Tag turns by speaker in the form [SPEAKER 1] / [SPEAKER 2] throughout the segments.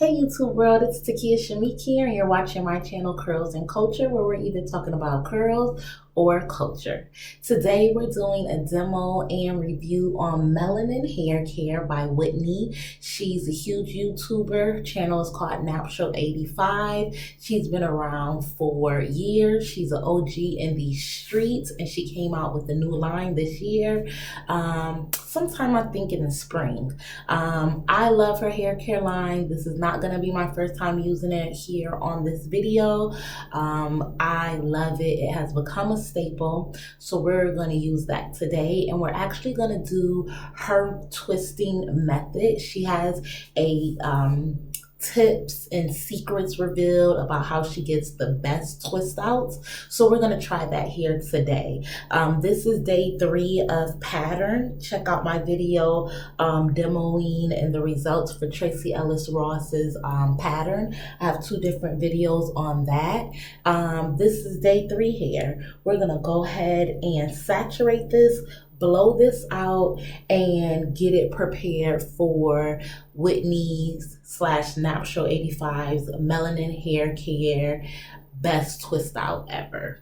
[SPEAKER 1] Hey YouTube world, it's Takia Shamik here, and you're watching my channel Curls and Culture, where we're either talking about curls or culture. Today we're doing a demo and review on Melanin Haircare by Whitney. She's a huge YouTuber. Channel is called Napsho85. She's been around for years. She's an OG in these streets, and she came out with a new line this year. Sometime I think in the spring. I love her hair care line. This is not going to be my first time using it here on this video. I love it. It has become a staple, so we're going to use that today, and we're actually going to do her twisting method. She has a tips and secrets revealed about how she gets the best twist outs, so we're going to try that here today. This is day 3 of pattern. Check out my video demoing and the results for Tracee Ellis Ross's pattern. I have 2 different videos on that. This is day 3 here. We're going to go ahead and saturate this, blow this out, and get it prepared for Whitney's / Napsho85's Melanin Hair Care best twist out ever.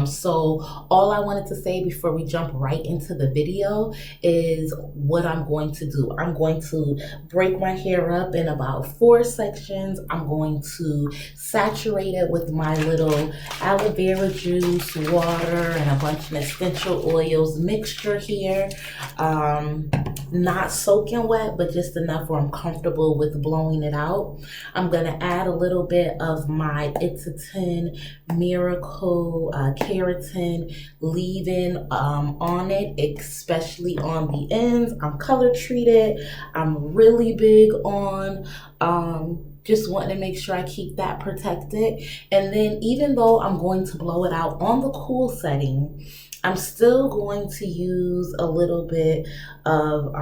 [SPEAKER 1] So all I wanted to say before we jump right into the video is what I'm going to do. I'm going to break my hair up in about 4 sections. I'm going to saturate it with my little aloe vera juice, water, and a bunch of essential oils mixture here. Not soaking wet, but just enough where I'm comfortable with blowing it out. I'm gonna add a little bit of my It's a 10 Miracle keratin leave-in on it, especially on the ends. I'm color treated. I'm really big on just wanting to make sure I keep that protected. And then even though I'm going to blow it out on the cool setting, I'm still going to use a little bit of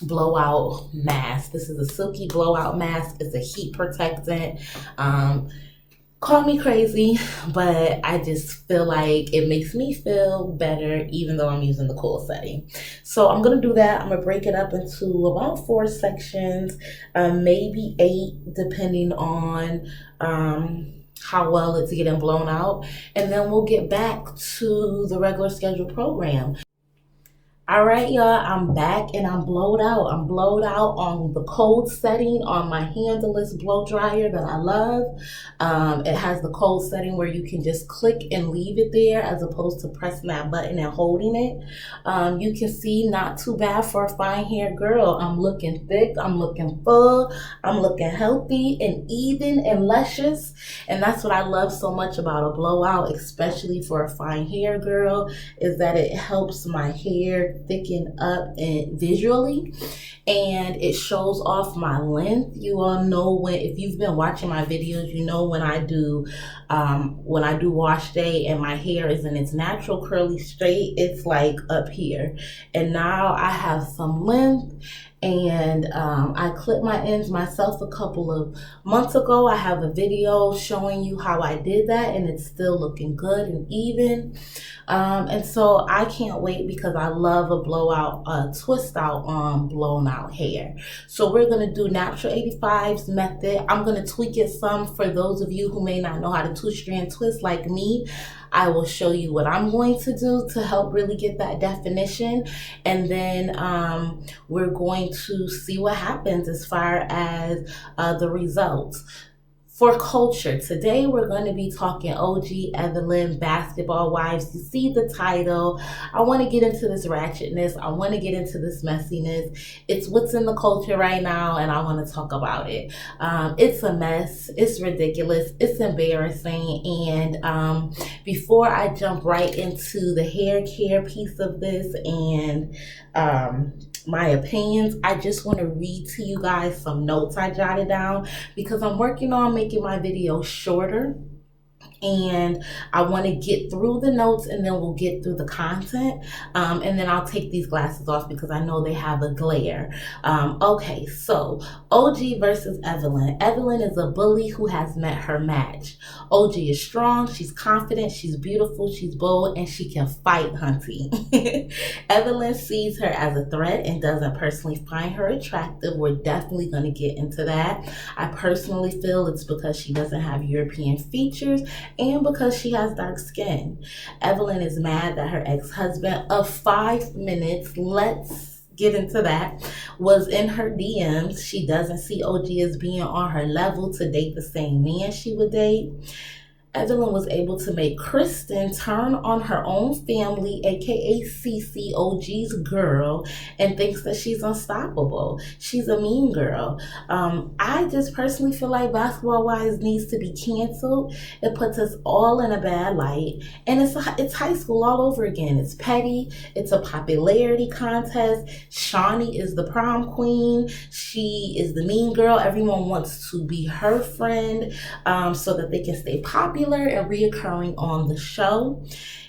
[SPEAKER 1] blowout mask. This is a silky blowout mask. It's a heat protectant. Call me crazy, but I just feel like it makes me feel better even though I'm using the cool setting. So I'm going to do that. I'm going to break it up into about 4 sections, maybe 8 depending on how well it's getting blown out, and then we'll get back to the regular scheduled program. All right, y'all, I'm back and I'm blowed out. I'm blowed out on the cold setting on my handleless blow dryer that I love. It has the cold setting where you can just click and leave it there as opposed to pressing that button and holding it. You can see not too bad for a fine hair girl. I'm looking thick, I'm looking full, I'm looking healthy and even and luscious. And that's what I love so much about a blowout, especially for a fine hair girl, is that it helps my hair thicken up and visually, and it shows off my length. You all know, when if you've been watching my videos, you know when I do wash day and my hair is in its natural curly straight, it's like up here, and now I have some length. And I clipped my ends myself a couple of months ago. I have a video showing you how I did that, and it's still looking good and even. And so I can't wait because I love a blowout, twist out on blown out hair. So we're going to do Napsho85's method. I'm going to tweak it some for those of you who may not know how to 2-strand twist like me. I will show you what I'm going to do to help really get that definition, and then we're going to see what happens as far as the results. For culture, today we're going to be talking OG Evelyn, Basketball Wives. You see the title. I want to get into this ratchetness. I want to get into this messiness. It's what's in the culture right now, and I want to talk about it. It's a mess. It's ridiculous. It's embarrassing. And before I jump right into the hair care piece of this and my opinions, I just want to read to you guys some notes I jotted down because I'm working on making my videos shorter and I want to get through the notes and then we'll get through the content. And then I'll take these glasses off because I know they have a glare. Okay, so OG versus Evelyn. Evelyn is a bully who has met her match. OG is strong, she's confident, she's beautiful, she's bold, and she can fight, hunty. Evelyn sees her as a threat and doesn't personally find her attractive. We're definitely going to get into that. I personally feel it's because she doesn't have European features and because she has dark skin. Evelyn is mad that her ex-husband of 5 minutes, let's get into that, was in her DMs. She doesn't see OG as being on her level to date the same man she would date. Evelyn was able to make Kristen turn on her own family, aka cc, OG's girl, and thinks that she's unstoppable. She's a mean girl. I just personally feel like Basketball Wives needs to be canceled. It puts us all in a bad light, and it's high school all over again. It's petty. It's a popularity contest. Shawnee is the prom queen. She is the mean girl. Everyone wants to be her friend, so that they can stay popular and reoccurring on the show.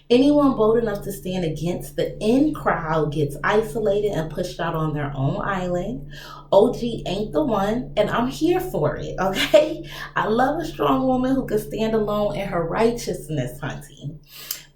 [SPEAKER 1] Anyone bold enough to stand against the in crowd gets isolated and pushed out on their own island. OG ain't the one, and I'm here for it, okay? I love a strong woman who can stand alone in her righteousness, hunting.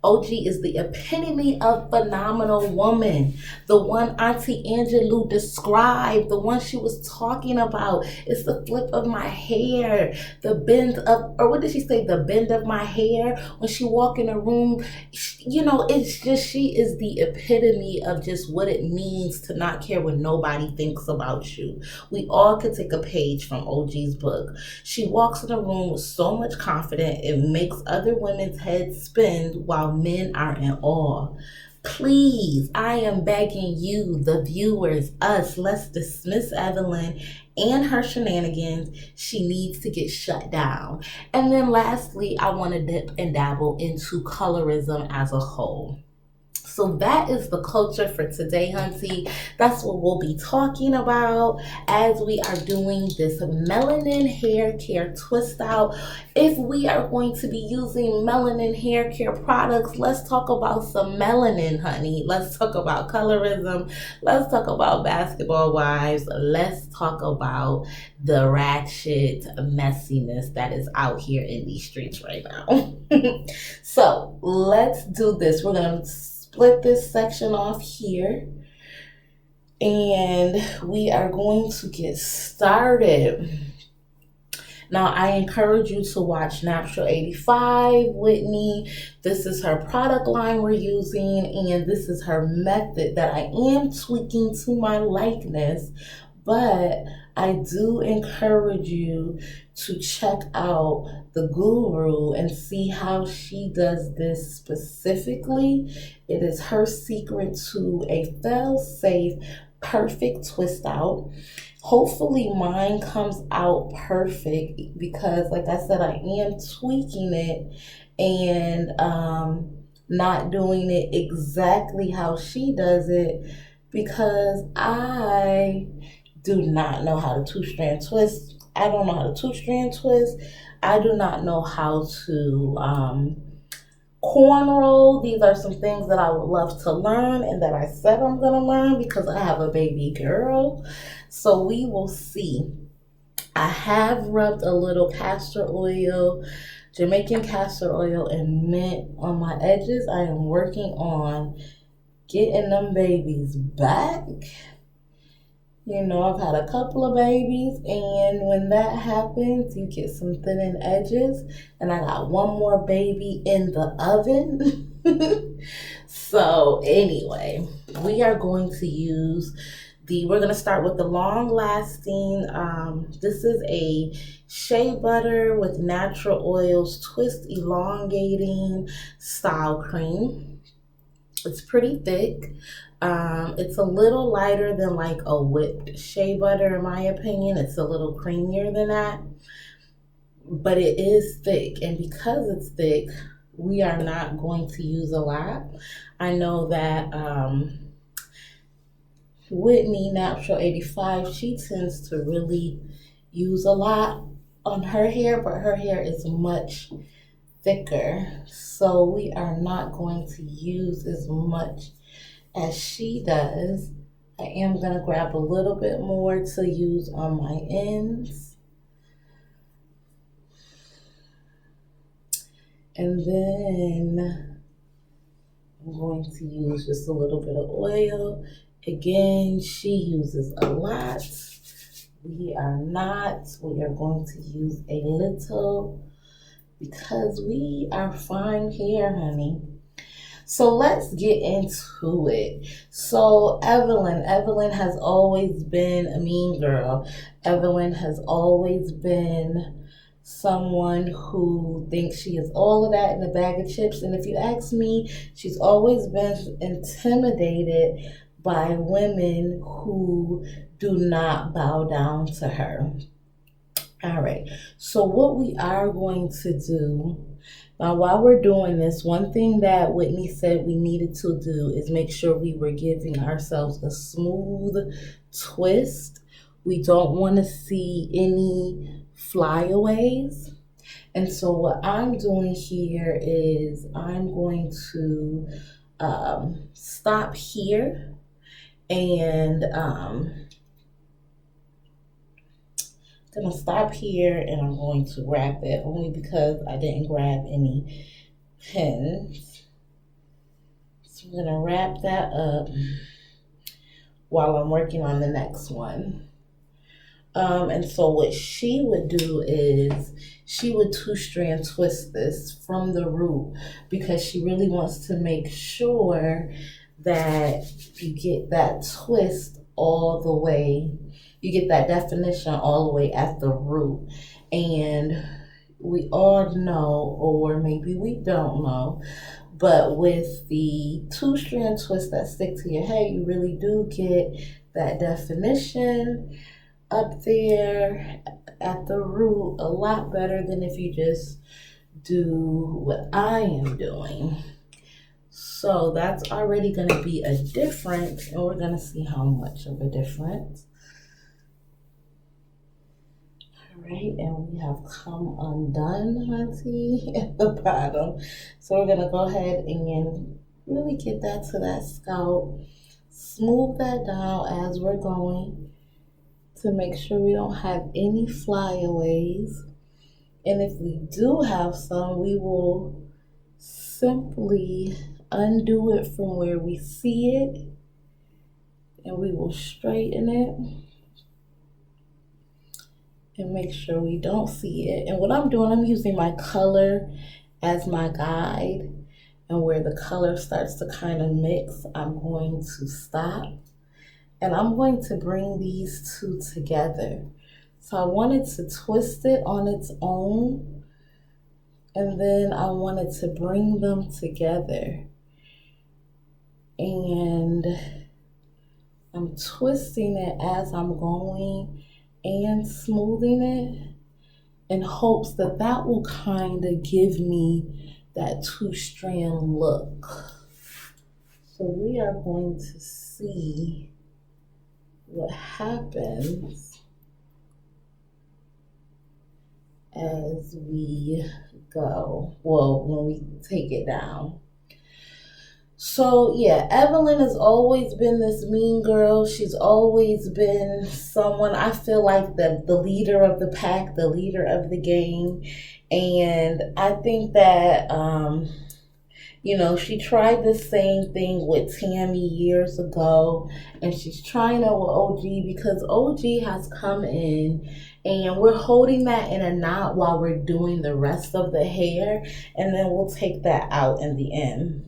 [SPEAKER 1] OG is the epitome of phenomenal woman. The one Auntie Angelou described, the one she was talking about. It's the flip of my hair, the bend of, or what did she say? The bend of my hair. When she walk in a room, it's just, she is the epitome of just what it means to not care what nobody thinks about you. We all could take a page from OG's book. She walks in a room with so much confidence, it makes other women's heads spin while men are in awe. Please, I am begging you, the viewers, us, let's dismiss Evelyn and her shenanigans. She needs to get shut down. And then lastly, I want to dip and dabble into colorism as a whole. So that is the culture for today, hunty. That's what we'll be talking about as we are doing this melanin hair care twist out. If we are going to be using melanin hair care products, let's talk about some melanin, honey. Let's talk about colorism. Let's talk about Basketball Wives. Let's talk about the ratchet messiness that is out here in these streets right now. So let's do this. We're going to split this section off here, and we are going to get started. Now, I encourage you to watch Natural 85 Whitney. This is her product line we're using, and this is her method that I am tweaking to my likeness, but I do encourage you to check out the guru and see how she does this specifically. It is her secret to a fail-safe, perfect twist out. Hopefully mine comes out perfect because, like I said, I am tweaking it and not doing it exactly how she does it because I do not know how to two-strand twist. I don't know how to two-strand twist. I do not know how to cornrow. These are some things that I would love to learn and that I said I'm going to learn because I have a baby girl. So we will see. I have rubbed a little castor oil, Jamaican castor oil, and mint on my edges. I am working on getting them babies back. I've had a couple of babies, and when that happens, you get some thinning edges, and I got one more baby in the oven. So anyway, we are going to use we're going to start with the long-lasting, this is a shea butter with natural oils, twist elongating style cream. It's pretty thick. It's a little lighter than like a whipped shea butter, in my opinion. It's a little creamier than that, but it is thick. And because it's thick, we are not going to use a lot. I know that Whitney Natural 85, she tends to really use a lot on her hair, but her hair is much thicker, so we are not going to use as much as she does. I am going to grab a little bit more to use on my ends. And then I'm going to use just a little bit of oil. Again, she uses a lot. We are not. We are going to use a little because we are fine hair, honey. So let's get into it. So Evelyn has always been a mean girl. Evelyn has always been someone who thinks she is all of that in a bag of chips. And if you ask me, she's always been intimidated by women who do not bow down to her. All right, so what we are going to do now, while we're doing this, one thing that Whitney said we needed to do is make sure we were giving ourselves a smooth twist. We don't want to see any flyaways. And so what I'm doing here is I'm going to stop here and I'm going to stop here and I'm going to wrap it only because I didn't grab any pins. So I'm going to wrap that up while I'm working on the next one. And so what she would do is she would 2-strand twist this from the root because she really wants to make sure that you get that twist all the way. You get that definition all the way at the root. And we all know, or maybe we don't know, but with the 2-strand twist that stick to your head, you really do get that definition up there at the root a lot better than if you just do what I am doing. So that's already going to be a difference, and we're going to see how much of a difference. All right, and we have come undone, hunty, at the bottom. So we're going to go ahead and really get that to that scalp. Smooth that down as we're going to make sure we don't have any flyaways. And if we do have some, we will simply undo it from where we see it and we will straighten it and make sure we don't see it. And what I'm doing, I'm using my color as my guide, and where the color starts to kind of mix, I'm going to stop. And I'm going to bring these two together. So I wanted to twist it on its own, and then I wanted to bring them together. And I'm twisting it as I'm going and smoothing it in hopes that that will kind of give me that 2-strand look. So we are going to see what happens as we go, well, when we take it down. So yeah, Evelyn has always been this mean girl. She's always been someone, I feel like the leader of the pack, the leader of the gang. And I think that she tried the same thing with Tammy years ago, and she's trying it with OG because OG has come in and we're holding that in a knot while we're doing the rest of the hair, and then we'll take that out in the end.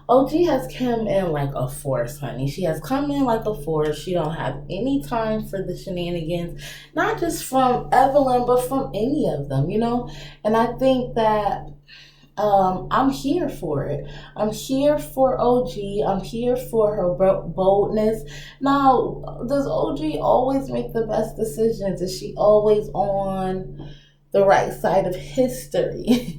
[SPEAKER 1] OG has come in like a force, honey. She has come in like a force. She don't have any time for the shenanigans, not just from Evelyn, but from any of them, And I think that I'm here for it. I'm here for OG. I'm here for her boldness. Now, does OG always make the best decisions? Is she always on the right side of history?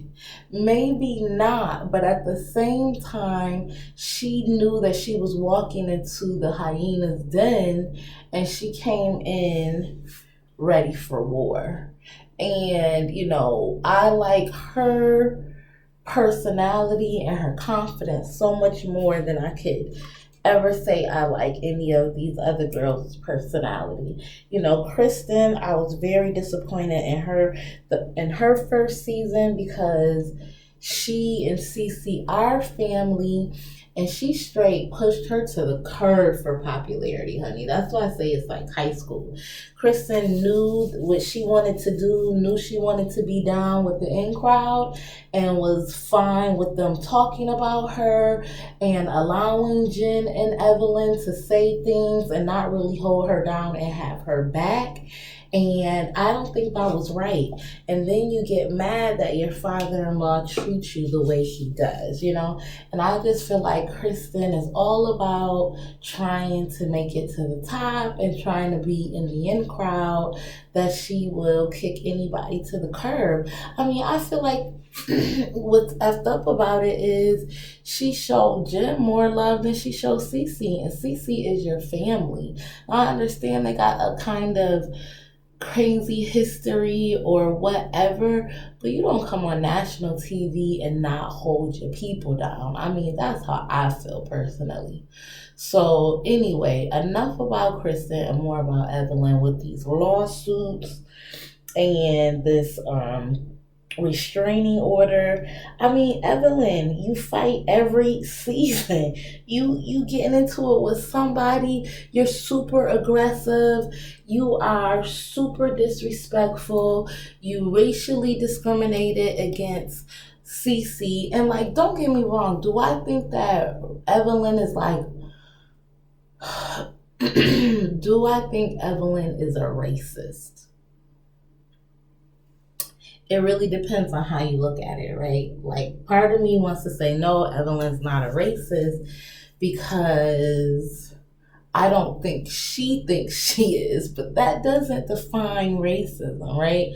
[SPEAKER 1] Maybe not, but at the same time, she knew that she was walking into the hyena's den, and she came in ready for war. And, I like her personality and her confidence so much more than I could ever say I like any of these other girls' personality. Kristen, I was very disappointed in her first season because she and Cece are family, and she straight pushed her to the curb for popularity, honey. That's why I say it's like high school. Kristen knew what she wanted to do, knew she wanted to be down with the in crowd, and was fine with them talking about her and allowing Jen and Evelyn to say things and not really hold her down and have her back. And I don't think that was right. And then you get mad that your father-in-law treats you the way he does, And I just feel like Kristen is all about trying to make it to the top and trying to be in the in crowd, that she will kick anybody to the curb. I mean, I feel like what's effed up about it is she showed Jen more love than she showed Cece, and Cece is your family. I understand they got a kind of crazy history or whatever, but you don't come on national TV and not hold your people down. I mean, that's how I feel personally. So anyway, enough about Kristen and more about Evelyn with these lawsuits and this restraining order. I mean, Evelyn, you fight every season. You getting into it with somebody, you're super aggressive, you are super disrespectful, you racially discriminated against Cece. And like, don't get me wrong, do I think that Evelyn is like do I think Evelyn is a racist? It really depends on how you look at it, right? Like, part of me wants to say, no, Evelyn's not a racist, because I don't think she thinks she is, but that doesn't define racism, right?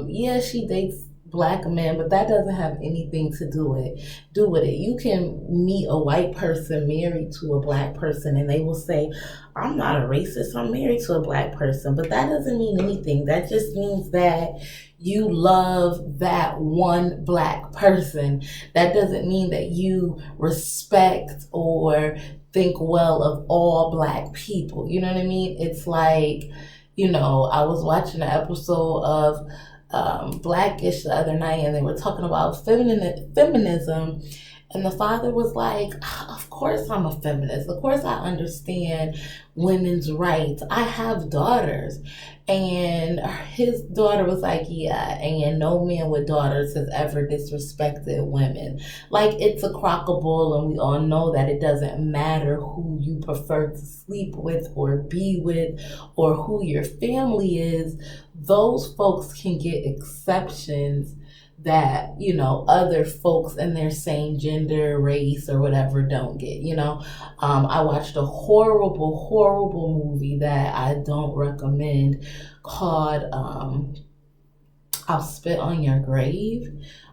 [SPEAKER 1] Yeah, she dates Black men, but that doesn't have anything to do with it. You can meet a white person married to a Black person, and they will say, I'm not a racist, I'm married to a Black person, but that doesn't mean anything. That just means that you love that one Black person. That doesn't mean that you respect or think well of all Black people. You know what I mean? It's like, I was watching an episode of Blackish the other night, and they were talking about feminism, and the father was like, of course I'm a feminist, of course I understand women's rights, I have daughters. And his daughter was like, yeah, and no man with daughters has ever disrespected women. Like, it's a crock of bull, and we all know that it doesn't matter who you prefer to sleep with or be with or who your family is. Those folks can get exceptions that, other folks in their same gender, race, or whatever don't get, I watched a horrible movie that I don't recommend called I'll Spit on Your Grave.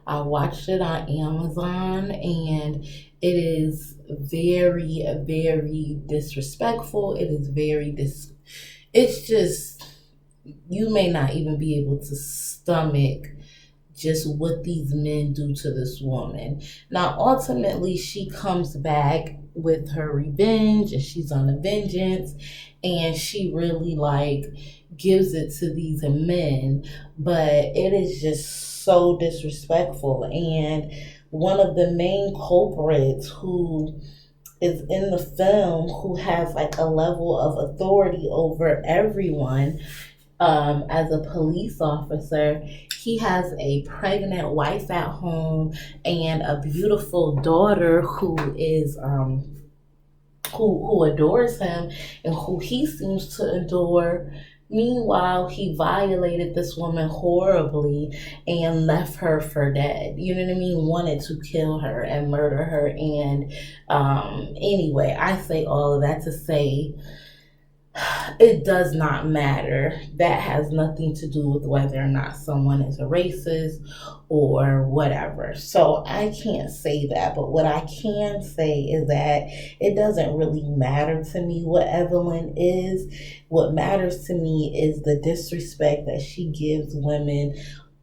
[SPEAKER 1] I watched it on Amazon, and it is very, very disrespectful. It is it's just, you may not even be able to stomach just what these men do to this woman. Now, ultimately, she comes back with her revenge, and she's on a vengeance, and she really gives it to these men, but it is just so disrespectful. And one of the main culprits who is in the film, who has a level of authority over everyone, as a police officer, he has a pregnant wife at home and a beautiful daughter who is who adores him and who he seems to adore. Meanwhile, he violated this woman horribly and left her for dead. You know what I mean? Wanted to kill her and murder her. And anyway, I say all of that to say, It does not matter. That has nothing to do with whether or not someone is a racist or whatever. So I can't say that. But what I can say is that it doesn't really matter to me what Evelyn is. What matters to me is the disrespect that she gives women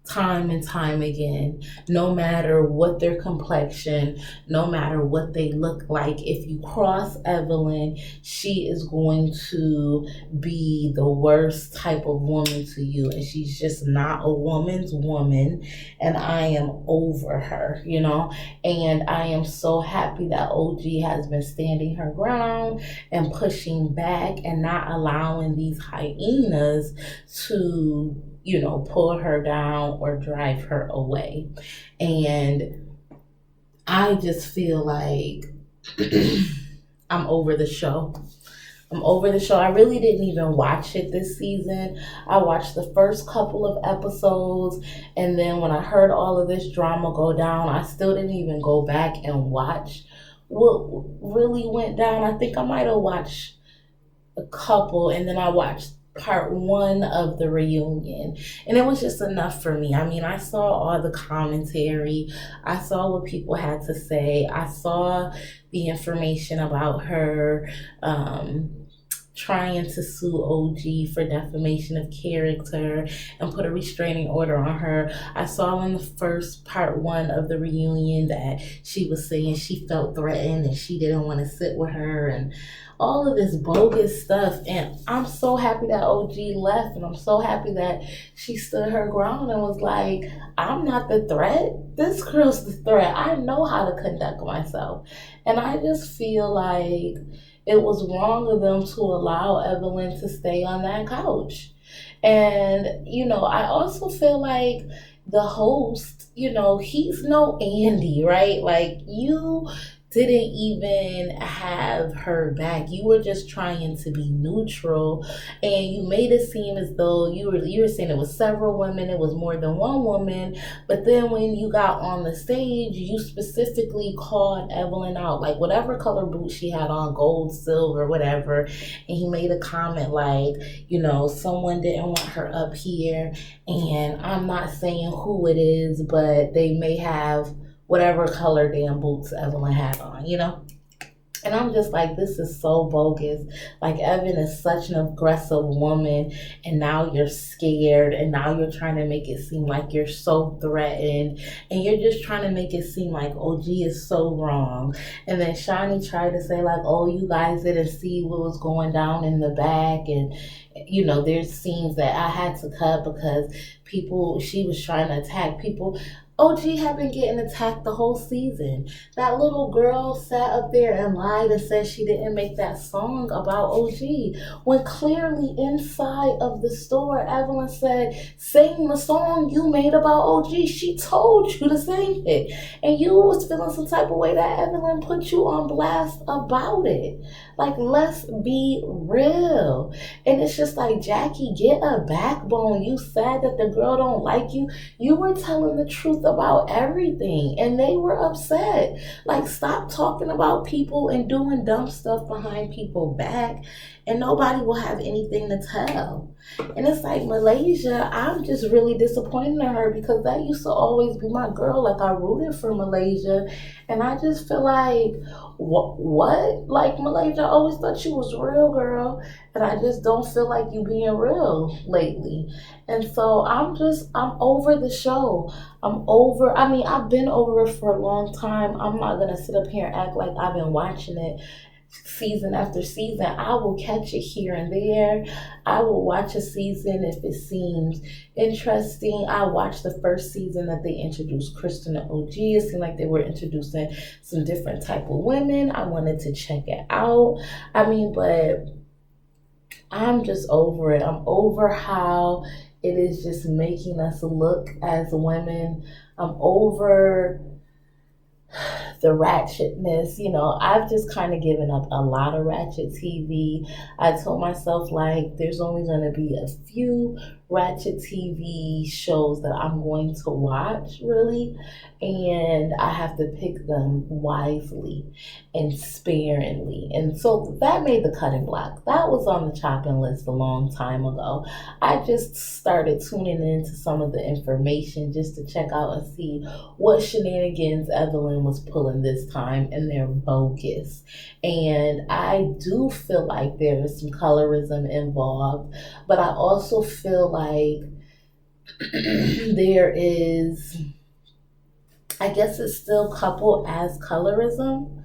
[SPEAKER 1] time and time again, no matter what their complexion, no matter what they look like. If you cross Evelyn, she is going to be the worst type of woman to you, and she's just not a woman's woman. And I am over her, and I am so happy that OG has been standing her ground and pushing back and not allowing these hyenas to pull her down or drive her away. And I just feel like I'm over the show. I'm over the show. I really didn't even watch it this season. I watched the first couple of episodes, and then when I heard all of this drama go down, I still didn't even go back and watch what really went down. I think I might have watched a couple, and then I watched part one of the reunion, and it was just enough for me. I mean, I saw all the commentary, I saw what people had to say, I saw the information about her trying to sue OG for defamation of character and put a restraining order on her. I saw in the first part one of the reunion that she was saying she felt threatened and she didn't want to sit with her and all of this bogus stuff. And I'm so happy that OG left, and I'm so happy that she stood her ground and was like, I'm not the threat. This girl's the threat. I know how to conduct myself. And I just feel like it was wrong of them to allow Evelyn to stay on that couch. And, I also feel like the host, he's no Andy, right? Like, you didn't even have her back. You were just trying to be neutral, and you made it seem as though you were saying it was several women, it was more than one woman. But then when you got on the stage, you specifically called Evelyn out, like whatever color boots she had on, gold, silver, whatever. And he made a comment like, someone didn't want her up here, and I'm not saying who it is, but they may have whatever color damn boots Evelyn had on, And I'm just like, this is so bogus. Like, Evan is such an aggressive woman, and now you're scared, and now you're trying to make it seem like you're so threatened, and you're just trying to make it seem like OG is so wrong. And then Shani tried to say like, oh, you guys didn't see what was going down in the back, and there's scenes that I had to cut because she was trying to attack people. OG had been getting attacked the whole season. That little girl sat up there and lied and said she didn't make that song about OG, when clearly inside of the store, Evelyn said, sing the song you made about OG. She told you to sing it. And you was feeling some type of way that Evelyn put you on blast about it. Like, let's be real. And it's just like, Jackie, get a backbone. You said that the girl don't like you. You were telling the truth about everything, and they were upset. Like, stop talking about people and doing dumb stuff behind people's back, and nobody will have anything to tell. And it's like, Malaysia, I'm just really disappointed in her, because that used to always be my girl. Like, I rooted for Malaysia, and I just feel like, what? Like, Malaysia, I always thought you was real, girl, and I just don't feel like you being real lately. And so I'm over the show. I've been over it for a long time. I'm not going to sit up here and act like I've been watching it season after season. I will catch it here and there. I will watch a season if it seems interesting. I watched the first season that they introduced Kristen and OG. It seemed like they were introducing some different type of women. I wanted to check it out. But I'm just over it. I'm over how it is just making us look as women. I'm over the ratchetness. I've just kind of given up a lot of ratchet TV. I told myself, like, there's only going to be a few ratchet TV shows that I'm going to watch, really, and I have to pick them wisely and sparingly. And so that made the cutting block. That was on the chopping list a long time ago. I just started tuning into some of the information just to check out and see what shenanigans Evelyn was pulling this time, and they're bogus. And I do feel like there is some colorism involved, but I also feel like there is, I guess it's still coupled as colorism,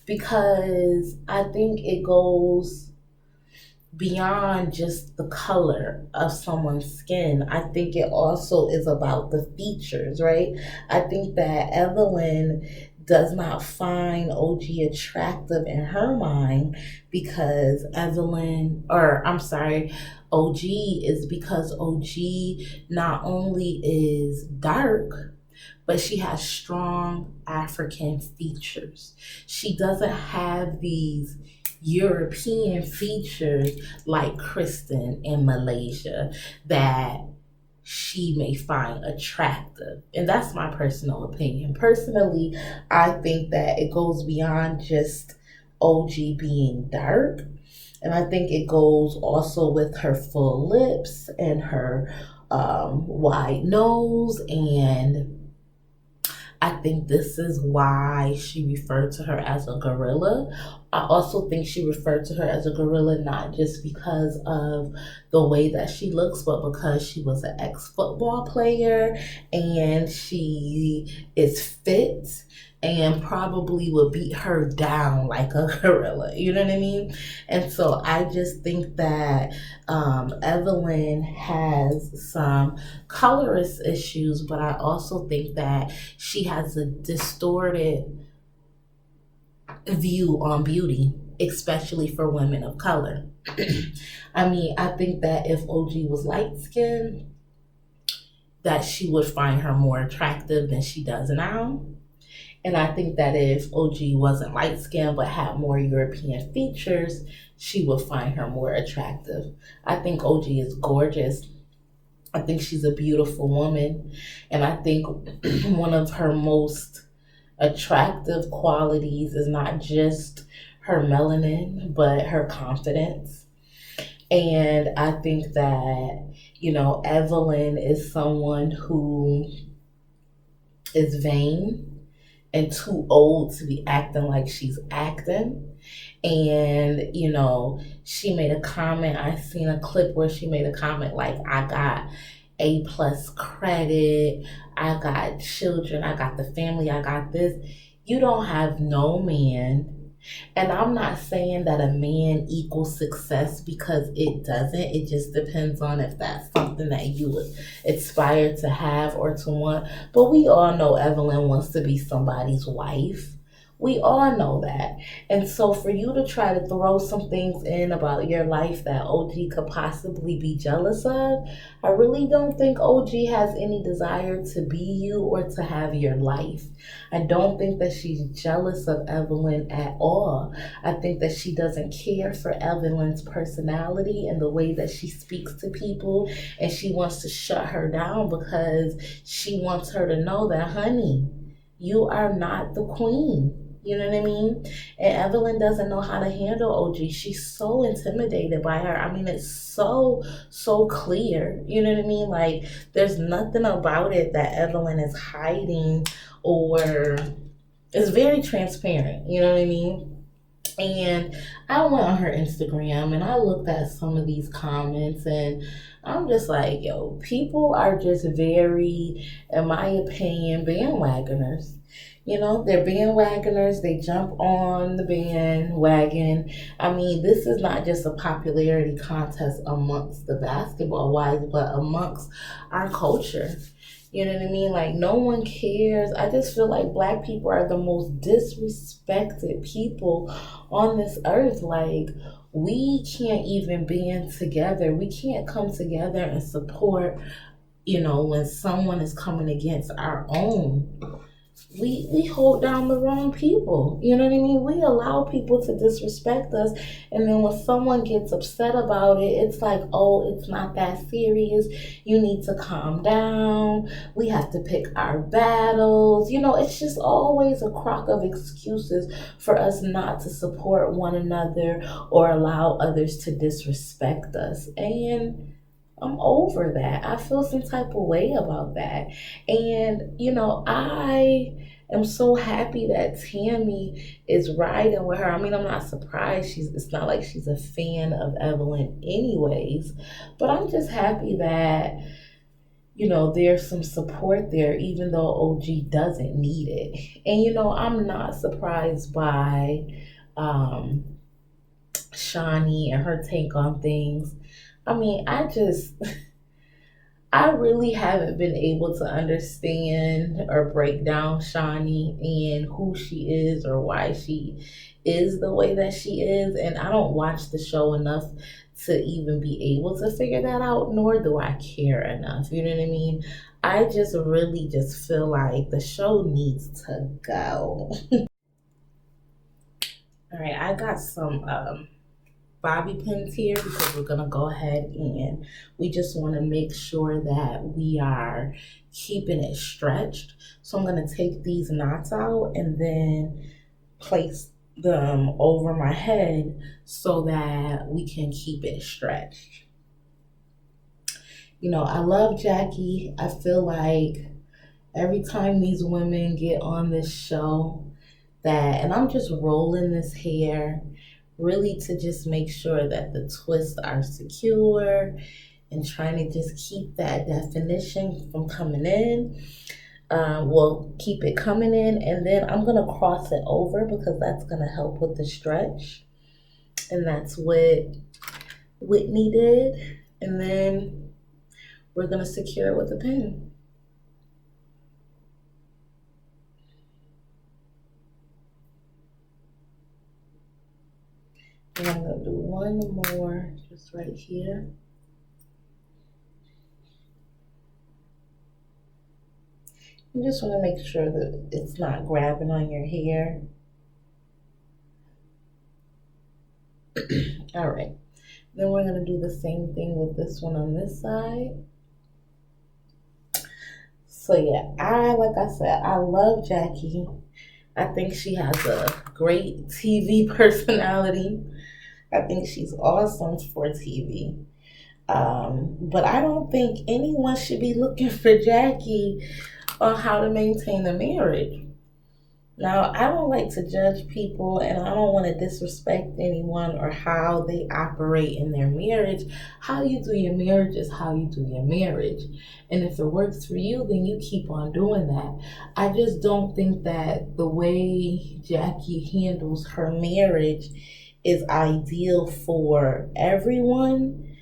[SPEAKER 1] because I think it goes beyond just the color of someone's skin. I think it also is about the features, right? I think that Evelyn does not find OG attractive in her mind because OG is because OG not only is dark, but she has strong African features. She doesn't have these European features like Kristen in Malaysia that she may find attractive. And that's my personal opinion. Personally, I think that it goes beyond just OG being dark. And I think it goes also with her full lips and her wide nose, and I think this is why she referred to her as a gorilla. I also think she referred to her as a gorilla not just because of the way that she looks, but because she was an ex-football player and she is fit and probably would beat her down like a gorilla. You know what I mean? And so I just think that Evelyn has some colorist issues, but I also think that she has a distorted view on beauty, especially for women of color. I mean, I think that if OG was light skinned, that she would find her more attractive than she does now. And I think that if OG wasn't light skinned but had more European features, she would find her more attractive. I think OG is gorgeous. I think she's a beautiful woman. And I think one of her most attractive qualities is not just her melanin, but her confidence. And I think that, Evelyn is someone who is vain and too old to be acting like she's acting. And, she made a comment. I seen a clip where she made a comment like, I got A+ credit, I got children, I got the family, I got this. You don't have no man. And I'm not saying that a man equals success, because it doesn't. It just depends on if that's something that you would aspire to have or to want. But we all know Evelyn wants to be somebody's wife. We all know that. And so for you to try to throw some things in about your life that OG could possibly be jealous of, I really don't think OG has any desire to be you or to have your life. I don't think that she's jealous of Evelyn at all. I think that she doesn't care for Evelyn's personality and the way that she speaks to people, and she wants to shut her down because she wants her to know that, honey, you are not the queen. You know what I mean? And Evelyn doesn't know how to handle OG. She's so intimidated by her. I mean, it's so clear. You know what I mean? Like, there's nothing about it that Evelyn is hiding, or it's very transparent. You know what I mean? And I went on her Instagram and I looked at some of these comments, and I'm just like, yo, people are just very, in my opinion, bandwagoners. They're bandwagoners. They jump on the bandwagon. I mean, this is not just a popularity contest amongst the basketball wives, but amongst our culture. You know what I mean? Like, no one cares. I just feel like Black people are the most disrespected people on this earth. Like, we can't even band together. We can't come together and support, when someone is coming against our own. we hold down the wrong people. You know what I mean? We allow people to disrespect us, and then when someone gets upset about it, it's like, oh, it's not that serious. You need to calm down. We have to pick our battles. You know, it's just always a crock of excuses for us not to support one another or allow others to disrespect us. And I'm over that. I feel some type of way about that. And, you know, I am so happy that Tammy is riding with her. I mean, I'm not surprised. It's not like she's a fan of Evelyn anyways, but I'm just happy that, you know, there's some support there, even though OG doesn't need it. And, you know, I'm not surprised by um, Shawnee and her take on things. I mean, I really haven't been able to understand or break down Shawnee and who she is or why she is the way that she is. And I don't watch the show enough to even be able to figure that out, nor do I care enough. You know what I mean? I just really just feel like the show needs to go. All right, I got some bobby pins here because we're gonna go ahead and we just want to make sure that we are keeping it stretched. So I'm gonna take these knots out and then place them over my head so that we can keep it stretched. You know, I love Jackie. I feel like every time these women get on this show, that, and I'm just rolling this hair really to just make sure that the twists are secure and trying to just keep that definition from coming in. Well, keep it coming in, and then I'm gonna cross it over because that's gonna help with the stretch, and that's what Whitney did. And then we're gonna secure it with a pin. And I'm gonna do one more just right here. You just want to make sure that it's not grabbing on your hair. All right. Then we're going to do the same thing with this one on this side. So yeah, like I said, I love Jackie. I think she has a great TV personality. I think she's awesome for TV. But I don't think anyone should be looking for Jackie on how to maintain a marriage. Now, I don't like to judge people and I don't want to disrespect anyone or how they operate in their marriage. How you do your marriage is how you do your marriage. And if it works for you, then you keep on doing that. I just don't think that the way Jackie handles her marriage is ideal for everyone.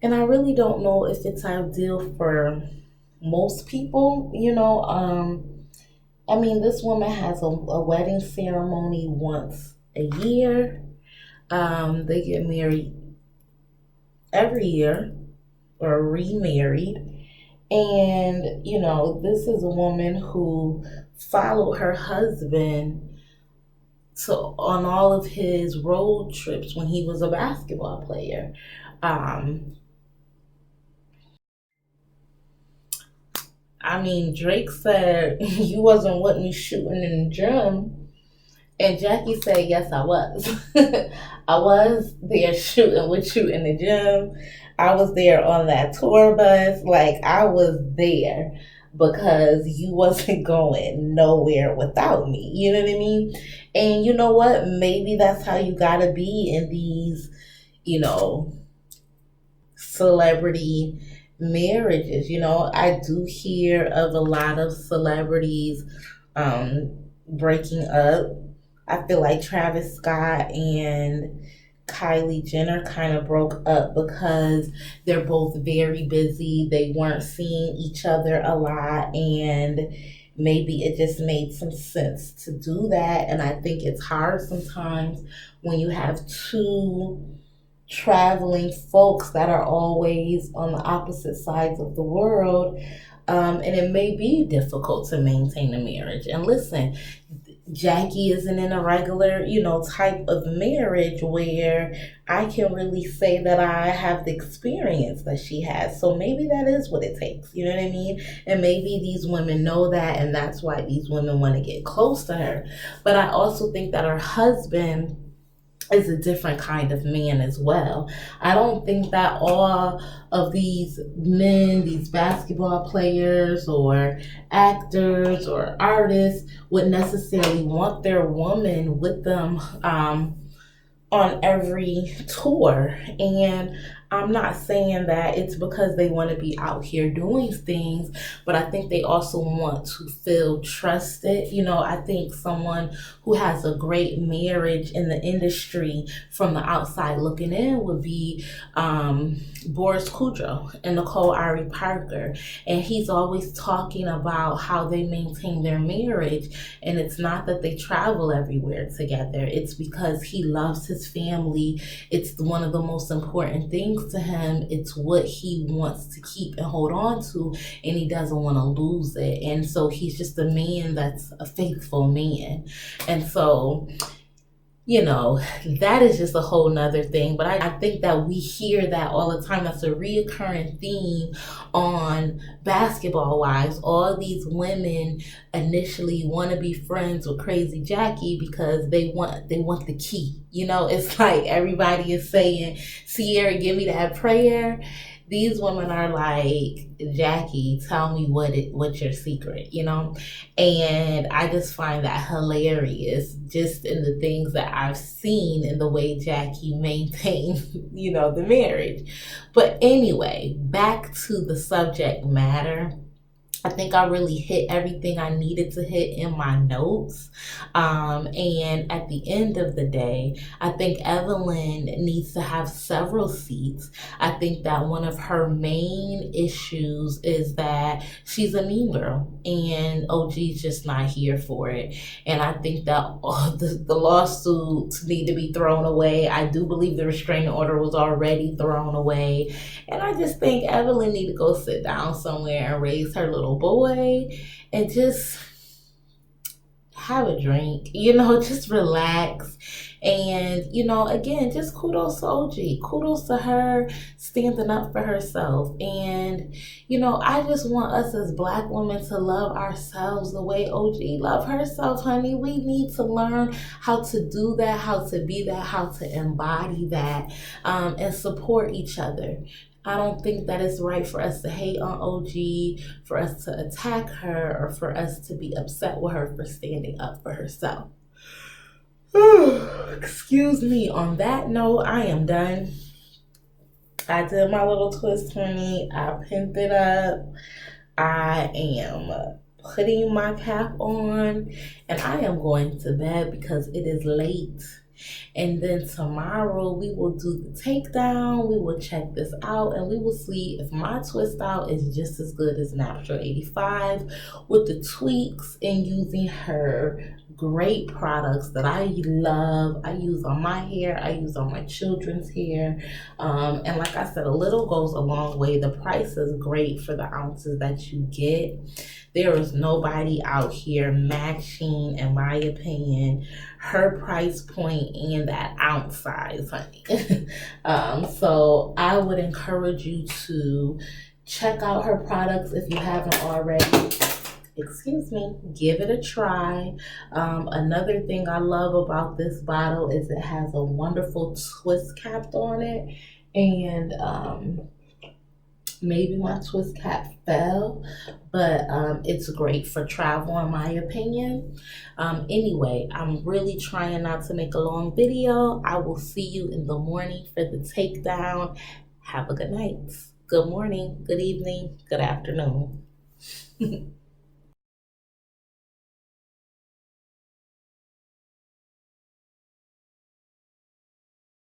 [SPEAKER 1] And I really don't know if it's ideal for most people, you know. I mean, this woman has a wedding ceremony once a year. They get married every year or remarried. And, you know, this is a woman who followed her husband on all of his road trips when he was a basketball player. I mean, Drake said you wasn't with me shooting in the gym. And Jackie said, yes, I was. I was there shooting with you in the gym. I was there on that tour bus. Like, I was there because you wasn't going nowhere without me. You know what I mean? And you know what? Maybe that's how you gotta be in these, you know, celebrity marriages. You know, I do hear of a lot of celebrities breaking up. I feel like Travis Scott and Kylie Jenner kind of broke up because they're both very busy. They weren't seeing each other a lot, and maybe it just made some sense to do that. And I think it's hard sometimes when you have two traveling folks that are always on the opposite sides of the world. And it may be difficult to maintain a marriage. And listen, Jackie isn't in a regular, type of marriage where I can really say that I have the experience that she has. So maybe that is what it takes. You know what I mean? And maybe these women know that, and that's why these women want to get close to her. But I also think that her husband is a different kind of man as well. I don't think that all of these men, these basketball players or actors or artists would necessarily want their woman with them on every tour. And I'm not saying that it's because they want to be out here doing things, but I think they also want to feel trusted. I think someone who has a great marriage in the industry from the outside looking in would be Boris Kudrow and Nicole Ari Parker. And he's always talking about how they maintain their marriage. And it's not that they travel everywhere together, it's because he loves his family. It's one of the most important things to him. It's what he wants to keep and hold on to, and he doesn't want to lose it. And so he's just a man that's a faithful man. And so, that is just a whole nother thing. But I think that we hear that all the time. That's a reoccurring theme on Basketball Wives. All these women initially want to be friends with Crazy Jackie because they want the key. It's like everybody is saying, Sierra, give me that prayer. These women are like, Jackie, tell me what's your secret, And I just find that hilarious, just in the things that I've seen in the way Jackie maintains, the marriage. But anyway, back to the subject matter. I think I really hit everything I needed to hit in my notes. And at the end of the day, I think Evelyn needs to have several seats. I think that one of her main issues is that she's a mean girl and OG's just not here for it. And I think that the lawsuits need to be thrown away. I do believe the restraining order was already thrown away. And I just think Evelyn need to go sit down somewhere and raise her little boy and just have a drink, just relax. And, again, just kudos to OG. Kudos to her standing up for herself. And, I just want us as Black women to love ourselves the way OG love herself, honey. We need to learn how to do that, how to be that, how to embody that, and support each other. I don't think that it's right for us to hate on OG, for us to attack her, or for us to be upset with her for standing up for herself. Excuse me. On that note, I am done. I did my little twist, honey. I pinned it up. I am putting my cap on, and I am going to bed because it is late. And then tomorrow we will do the takedown. We will check this out and we will see if my twist out is just as good as Natural 85 with the tweaks and using her great products that I love. I use on my hair. I use on my children's hair. And like I said, a little goes a long way. The price is great for the ounces that you get. There is nobody out here matching, in my opinion, her price point and that ounce size, honey. So I would encourage you to check out her products if you haven't already. Excuse me, give it a try. Another thing I love about this bottle is it has a wonderful twist cap on it. And maybe my twist cap fell, but it's great for travel in my opinion. Anyway, I'm really trying not to make a long video. I will see you in the morning for the takedown. Have a good night. Good morning, good evening, good afternoon.